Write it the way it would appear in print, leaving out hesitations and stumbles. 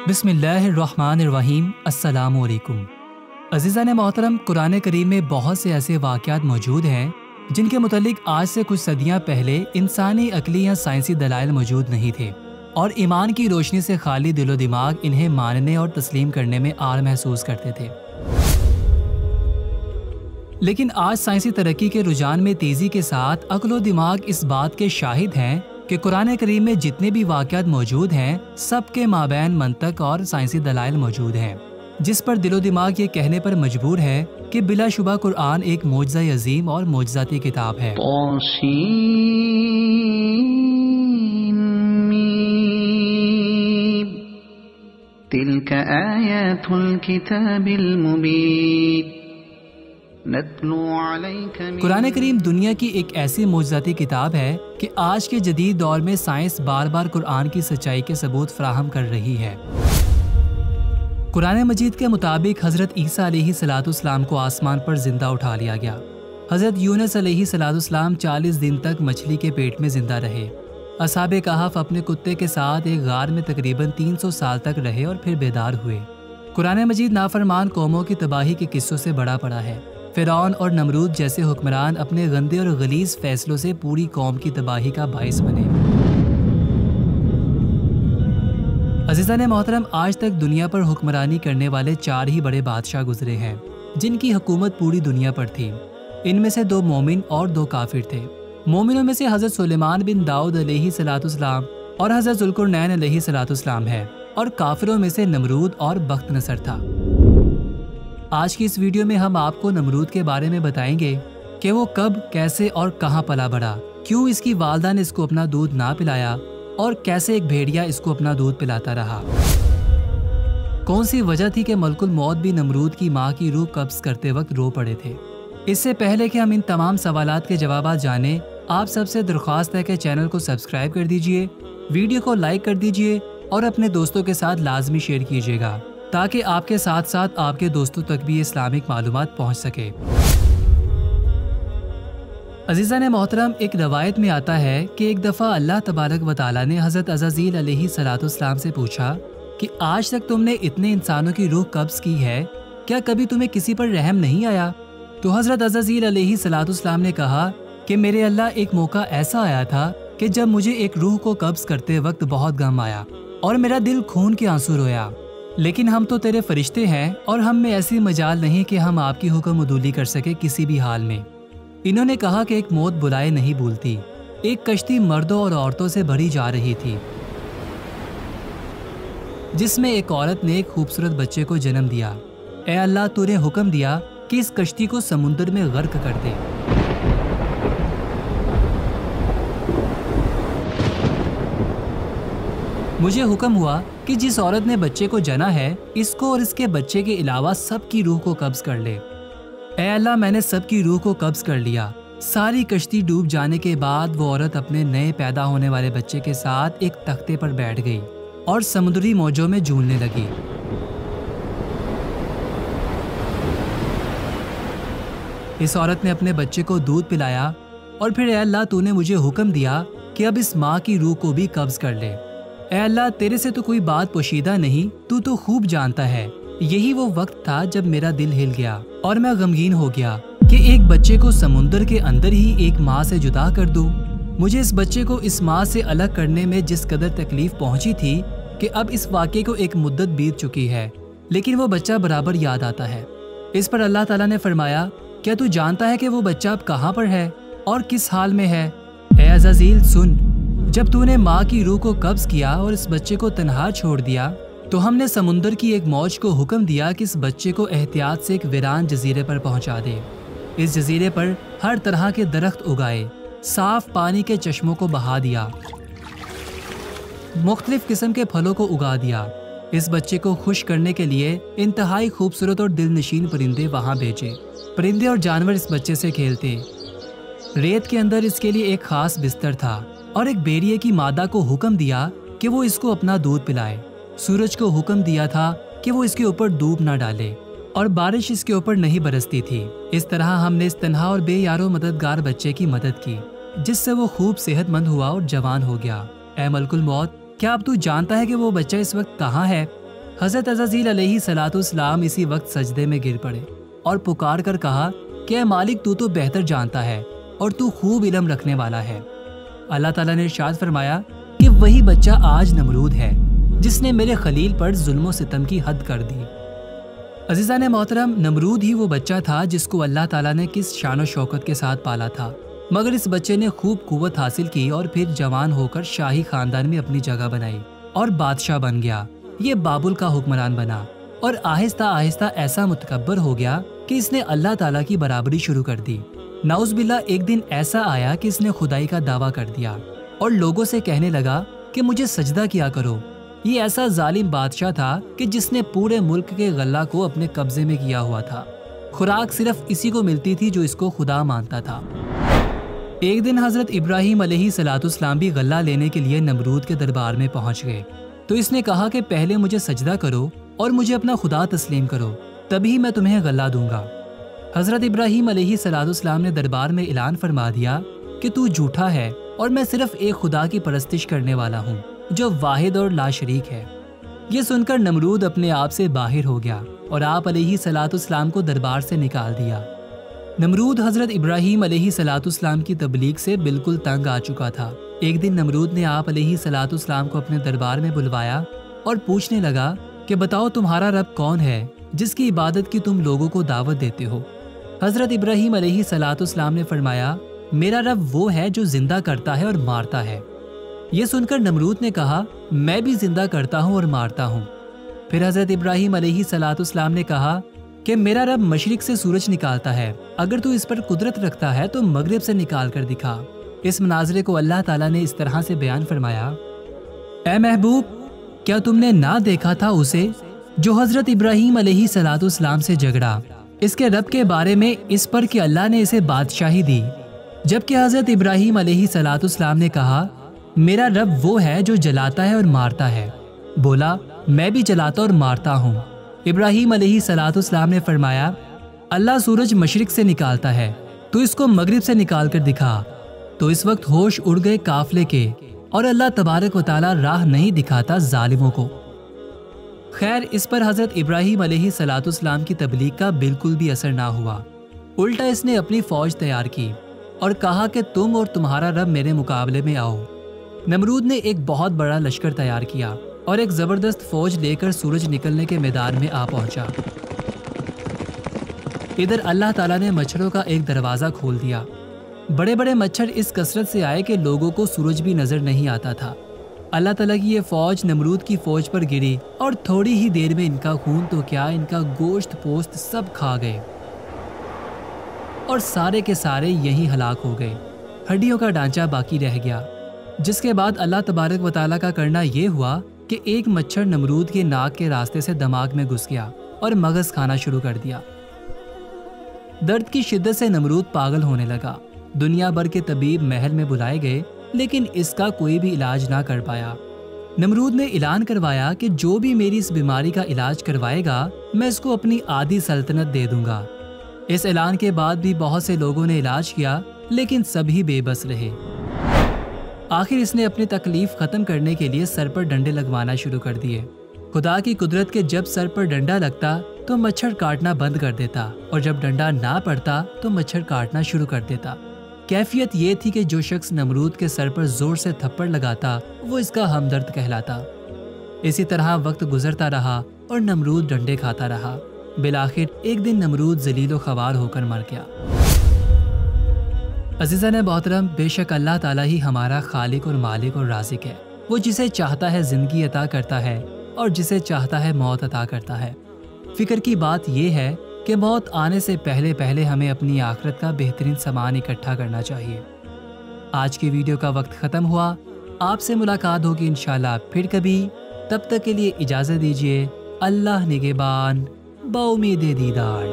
बिस्मिल्लाहिर्रहमानिर्रहीम। अस्सलामु अलैकुम। अज़ीज़ान मोहतरम, कुरान करीम में बहुत से ऐसे वाक़यात मौजूद हैं जिनके मुतालिक आज से कुछ सदियां पहले इंसानी अक्ली या साइंसी दलाइल मौजूद नहीं थे और ईमान की रोशनी से खाली दिलो दिमाग इन्हें मानने और तस्लीम करने में आर महसूस करते थे। लेकिन आज साइंसी तरक्की के रुझान में तेज़ी के साथ अक्लो दिमाग इस बात के शाहिद हैं कि कुरान करीम में जितने भी वाक़यात मौजूद हैं सबके माबैन मंतक और साइंसी दलाइल मौजूद हैं, जिस पर दिलो दिमाग ये कहने पर मजबूर है कि बिलाशुबा कुरान एक मोजज़ा अज़ीम और मोजज़ाती किताब है। तिल्क आयातुल किताबिल मुबीन। कुरान करीम दुनिया की एक ऐसी मोजज़ाती किताब है कि आज के जदीद दौर में साइंस बार बार कुरान की सच्चाई के सबूत फराहम कर रही है। कुरान मजीद के मुताबिक हज़रत ईसा अलैहिस्सलाम को आसमान पर जिंदा उठा लिया गया। हज़रत यूनुस अलैहिस्सलाम 40 दिन तक मछली के पेट में जिंदा रहे। असहाबे कहफ अपने कुत्ते के साथ एक गार में तकरीबन 300 साल तक रहे और फिर बेदार हुए। कुरान मजीद नाफरमान कौमों की तबाही के किस्सों से बड़ा पड़ा है। फ़िरौन और नमरूद जैसे हुक्मरान अपने गंदे और गलीज़ फैसलों से पूरी कौम की तबाही का बाइस बने। अज़ीज़ान मोहतरम, आज तक दुनिया पर हुक्मरानी करने वाले 4 ही बड़े बादशाह गुजरे हैं जिनकी हुकूमत पूरी दुनिया पर थी। इनमें से 2 मोमिन और 2 काफिर थे। मोमिनों में से हज़रत सुलेमान बिन दाऊद अलैहिस्सलाम और हज़रत ज़ुल्कुरनैन अलैहिस्सलाम है, और काफिरों में से नमरूद और बख्त नसर था। आज की इस वीडियो में हम आपको नमरूद के बारे में बताएंगे कि वो कब, कैसे और कहां पला बढ़ा, क्यों इसकी वालदा ने इसको अपना दूध ना पिलाया और कैसे एक भेड़िया इसको अपना दूध पिलाता रहा। कौन सी वजह थी कि मलकुल मौत भी नमरूद की मां की रूह कब्ज़ करते वक्त रो पड़े थे। इससे पहले कि हम इन तमाम सवालात के जवाब जानें, आप सबसे दरख्वास्त है कि चैनल को सब्सक्राइब कर दीजिए, वीडियो को लाइक कर दीजिए और अपने दोस्तों के साथ लाजमी शेयर कीजिएगा ताकि आपके साथ साथ आपके दोस्तों तक भी इस्लामिक मालूमात पहुंच सके। अज़ीज़ान मोहतरम, एक रवायत में आता है कि एक दफ़ा अल्लाह तबारक व तआला ने हज़रत अज़ाज़ील अलैहिस्सलाम से पूछा कि आज तक तुमने इतने इंसानों की रूह कब्ज़ की है, क्या कभी तुम्हें किसी पर रहम नहीं आया? तो हज़रत अज़ाज़ील अलैहिस्सलाम ने कहा कि मेरे अल्लाह, एक मौका ऐसा आया था कि जब मुझे एक रूह को कब्ज़ करते वक्त बहुत गम आया और मेरा दिल खून के आंसू रोया। लेकिन हम तो तेरे फरिश्ते हैं और हम में ऐसी मजाल नहीं कि हम आपकी हुक्म उदूली कर सके किसी भी हाल में। इन्होंने कहा कि एक मौत बुलाए नहीं भूलती। एक कश्ती मर्दों और औरतों से भरी जा रही थी जिसमें एक औरत ने एक खूबसूरत बच्चे को जन्म दिया। ए अल्लाह, तूने हुक्म दिया कि इस कश्ती को समुद्र में गर्क कर दे। मुझे हुक्म हुआ कि जिस औरत ने बच्चे को जना है, इसको और इसके बच्चे के अलावा सबकी रूह को कब्ज़ कर ले। ए अल्लाह, मैंने सबकी रूह को कब्ज़ कर लिया। सारी कश्ती डूब जाने के बाद वो औरत अपने नए पैदा होने वाले बच्चे के साथ एक तख्ते पर बैठ गई और समुद्री मौजों में झूलने लगी। इस औरत ने अपने बच्चे को दूध पिलाया और फिर ए अल्लाह, तूने मुझे हुक्म दिया कि अब इस माँ की रूह को भी कब्ज़ कर ले। ए अल्लाह, तेरे से तो कोई बात पोशीदा नहीं, तू तो खूब जानता है। यही वो वक्त था जब मेरा दिल हिल गया और मैं गमगीन हो गया कि एक बच्चे को समुंदर के अंदर ही एक माँ से जुदा कर दूं। मुझे इस बच्चे को इस माँ से अलग करने में जिस कदर तकलीफ पहुंची थी कि अब इस वाक़े को एक मुद्दत बीत चुकी है, लेकिन वो बच्चा बराबर याद आता है। इस पर अल्लाह ताला ने फरमाया, क्या तू जानता है कि वो बच्चा अब कहाँ पर है और किस हाल में है? ए अज़ाज़ील, सुन, जब तूने माँ की रूह को कब्ज़ किया और इस बच्चे को तन्हा छोड़ दिया तो हमने समुंदर की एक मौज को हुक्म दिया कि इस बच्चे को एहतियात से एक वीरान जजीरे पर पहुंचा दे। इस जजीरे पर हर तरह के दरख्त उगाए, साफ पानी के चश्मों को बहा दिया, मुख्तलिफ किस्म के फलों को उगा दिया। इस बच्चे को खुश करने के लिए इंतहाई खूबसूरत और दिलनशीन परिंदे वहाँ भेजे। परिंदे और जानवर इस बच्चे से खेलते। रेत के अंदर इसके लिए एक खास बिस्तर था और एक भेड़िए की मादा को हुक्म दिया कि वो इसको अपना दूध पिलाए। सूरज को हुक्म दिया था कि वो इसके ऊपर डूब ना डाले और बारिश इसके ऊपर नहीं बरसती थी। इस तरह हमने इस तन्हा और बेयारो मददगार बच्चे की मदद की, जिससे वो खूब सेहतमंद हुआ और जवान हो गया। اے ملک الموت، کیا اب تو جانتا ہے کہ وہ بچہ اس وقت کہاں ہے؟ حضرت عزازیل علیہ صلاۃ والسلام اسی وقت سجدے میں گر پڑے اور پکار کر کہا کہ اے مالک، تو بہتر جانتا ہے اور تو خوب علم رکھنے والا ہے۔ اللہ تعالیٰ نے ارشاد فرمایا کہ وہی بچہ آج نمرود ہے جس نے میرے خلیل پر ظلم و ستم کی حد کر دی۔ عزیزان محترم، نمرود ہی وہ بچہ تھا جس کو اللہ تعالیٰ نے کس شان و شوکت کے ساتھ پالا تھا، مگر اس بچے نے خوب قوت حاصل کی اور پھر جوان ہو کر شاہی خاندان میں اپنی جگہ بنائی اور بادشاہ بن گیا۔ یہ بابل کا حکمران بنا اور آہستہ آہستہ ایسا متکبر ہو گیا کہ اس نے اللہ تعالیٰ کی برابری شروع کر دی۔ نعوذ باللہ، ایک دن ایسا آیا کہ اس نے خدائی کا دعویٰ کر دیا اور لوگوں سے کہنے لگا کہ مجھے سجدہ کیا کرو۔ یہ ایسا ظالم بادشاہ تھا کہ جس نے پورے ملک کے غلہ کو اپنے قبضے میں کیا ہوا تھا۔ خوراک صرف اسی کو ملتی تھی جو اس کو خدا مانتا تھا۔ ایک دن حضرت ابراہیم علیہ صلاۃ والسلام بھی غلہ لینے کے لیے نمرود کے دربار میں پہنچ گئے، تو اس نے کہا کہ پہلے مجھے سجدہ کرو اور مجھے اپنا خدا تسلیم کرو، تبھی میں تمہیں غلہ دوں گا۔ حضرت ابراہیم علیہ صلاۃ والسلام نے دربار میں اعلان فرما دیا کہ تو جھوٹا ہے اور میں صرف ایک خدا کی پرستش کرنے والا ہوں جو واحد اور لا شریک ہے۔ یہ سن کر نمرود اپنے آپ سے باہر ہو گیا اور آپ علیہ صلاۃ والسلام کو دربار سے نکال دیا۔ نمرود حضرت ابراہیم علیہ صلاۃ والسلام کی تبلیغ سے بالکل تنگ آ چکا تھا۔ ایک دن نمرود نے آپ علیہ صلاۃ والسلام کو اپنے دربار میں بلوایا اور پوچھنے لگا کہ بتاؤ تمہارا رب کون ہے جس کی عبادت کی تم لوگوں کو دعوت دیتے ہو؟ حضرت ابراہیم علیہ صلاۃ والسلام نے فرمایا، میرا رب وہ ہے جو زندہ کرتا ہے اور مارتا ہے۔ یہ سن کر نمرود نے کہا، میں بھی زندہ کرتا ہوں اور مارتا ہوں۔ پھر حضرت ابراہیم علیہ صلاۃ والسلام نے کہا کہ میرا رب مشرق سے سورج نکالتا ہے، اگر تو اس پر قدرت رکھتا ہے تو مغرب سے نکال کر دکھا۔ اس مناظرے کو اللہ تعالیٰ نے اس طرح سے بیان فرمایا، اے محبوب، کیا تم نے نہ دیکھا تھا اسے جو حضرت ابراہیم علیہ صلاۃ والسلام سے جھگڑا اس کے رب کے بارے میں اس پر کہ اللہ نے اسے بادشاہی دی، جبکہ حضرت ابراہیم علیہ صلاۃ والسلام نے کہا، میرا رب وہ ہے جو جلاتا ہے اور مارتا ہے۔ بولا، میں بھی جلاتا اور مارتا ہوں۔ ابراہیم علیہ صلاۃ والسلام نے فرمایا، اللہ سورج مشرق سے نکالتا ہے، تو اس کو مغرب سے نکال کر دکھا۔ تو اس وقت ہوش اڑ گئے قافلے کے اور اللہ تبارک و تعالیٰ راہ نہیں دکھاتا ظالموں کو۔ خیر، اس پر حضرت ابراہیم علیہ صلاۃ والسلام کی تبلیغ کا بالکل بھی اثر نہ ہوا، الٹا اس نے اپنی فوج تیار کی اور کہا کہ تم اور تمہارا رب میرے مقابلے میں آؤ۔ نمرود نے ایک بہت بڑا لشکر تیار کیا اور ایک زبردست فوج لے کر سورج نکلنے کے میدان میں آ پہنچا۔ ادھر اللہ تعالیٰ نے مچھروں کا ایک دروازہ کھول دیا۔ بڑے بڑے مچھر اس کثرت سے آئے کہ لوگوں کو سورج بھی نظر نہیں آتا تھا۔ اللہ تعالیٰ کی یہ فوج نمرود کی فوج پر گری اور تھوڑی ہی دیر میں ان کا خون تو کیا، ان کا گوشت پوست سب کھا گئے اور سارے کے سارے یہیں ہلاک ہو گئے۔ ہڈیوں کا ڈھانچہ باقی رہ گیا، جس کے بعد اللہ تبارک و تعالیٰ کا کرنا یہ ہوا کہ ایک مچھر نمرود کے ناک کے راستے سے دماغ میں گھس گیا اور مغز کھانا شروع کر دیا۔ درد کی شدت سے نمرود پاگل ہونے لگا۔ دنیا بھر کے طبیب محل میں بلائے گئے، لیکن اس کا کوئی بھی علاج نہ کر پایا۔ نمرود نے اعلان کروایا کہ جو بھی میری اس بیماری کا علاج کروائے گا، میں اس کو اپنی آدھی سلطنت دے دوں گا۔ اس اعلان کے بعد بھی بہت سے لوگوں نے علاج کیا، لیکن سبھی بے بس رہے۔ آخر اس نے اپنی تکلیف ختم کرنے کے لیے سر پر ڈنڈے لگوانا شروع کر دیے۔ خدا کی قدرت کے جب سر پر ڈنڈا لگتا تو مچھر کاٹنا بند کر دیتا، اور جب ڈنڈا نہ پڑتا تو مچھر کاٹنا شروع کر دیتا۔ کیفیت یہ تھی کہ جو شخص نمرود کے سر پر زور سے تھپڑ لگاتا وہ اس کا ہمدرد کہلاتا۔ اسی طرح وقت گزرتا رہا اور نمرود ڈنڈے کھاتا رہا۔ بالآخر ایک دن نمرود ذلیل و خوار ہو کر مر گیا۔ عزیزان محترم، بے شک اللہ تعالیٰ ہی ہمارا خالق اور مالک اور رازق ہے۔ وہ جسے چاہتا ہے زندگی عطا کرتا ہے اور جسے چاہتا ہے موت عطا کرتا ہے۔ فکر کی بات یہ ہے کہ موت آنے سے پہلے پہلے ہمیں اپنی آخرت کا بہترین سامان اکٹھا کرنا چاہیے۔ آج کی ویڈیو کا وقت ختم ہوا۔ آپ سے ملاقات ہوگی انشاءاللہ پھر کبھی۔ تب تک کے لیے اجازت دیجیے۔ اللہ نگہبان، با امید دیدار۔